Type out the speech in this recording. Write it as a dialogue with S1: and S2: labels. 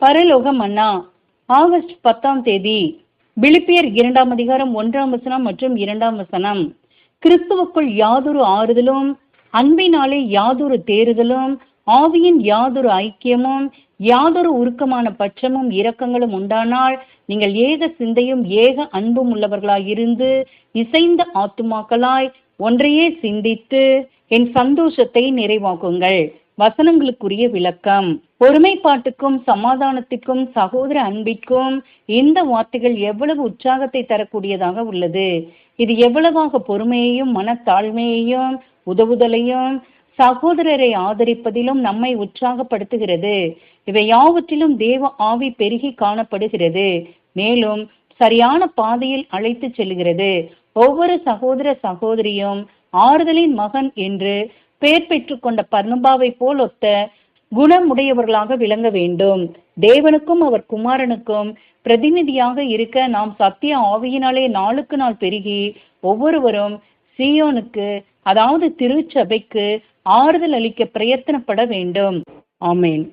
S1: பரலோக மன்னா. ஆகஸ்ட் 10ஆம் தேதி. பிலிப்பியர் 2ஆம் அதிகாரம் 1ஆம் வசனம் மற்றும் 2ஆம் வசனம். கிறிஸ்துவுக்குள் யாதொரு ஆறுதலும், அன்பினாலே யாதொரு தேறுதலும், ஆவியின் யாதொரு ஐக்கியமும், யாதொரு உருக்கமான பட்சமும் இரக்கங்களும் உண்டானால் நீங்கள் ஏக சிந்தையும் ஏக அன்பும் உள்ளவர்களாயிருந்து இசைந்த ஆத்துமாக்களாய் ஒன்றையே சிந்தித்து என் சந்தோஷத்தை நிறைவாக்குங்கள். வசனங்களுக்குரிய விளக்கம். ஒருமைப்பாட்டுக்கும் சமாதானத்திற்கும் சகோதர அன்பிற்கும் இந்த வார்த்தைகள் எவ்வளவு உற்சாகத்தை தரக்கூடியதாக உள்ளது. இது எவ்வளவாக பொறுமையையும் மனத்தாழ்மையையும் உதவுதலையும் சகோதரரை ஆதரிப்பதிலும் நம்மை உற்சாகப்படுத்துகிறது. இவை யாவற்றிலும் தேவ ஆவி பெருகி காணப்படுகிறது. மேலும் சரியான பாதையில் அழைத்து செல்கிறது. ஒவ்வொரு சகோதர சகோதரியும் ஆறுதலின் மகன் என்று பெயர் பெற்றுக்கொண்ட பர்னபாவை போல் ஒத்த குணமுடையவர்களாக விளங்க வேண்டும். தேவனுக்கும் அவர் குமாரனுக்கும் பிரதிநிதியாக இருக்க நாம் சத்திய ஆவியினாலே நாளுக்கு நாள் பெருகி ஒவ்வொருவரும் சீயோனுக்கு, அதாவது திருச்சபைக்கு ஆறுதல் அளிக்க பிரயத்தனப்பட வேண்டும். ஆமேன்.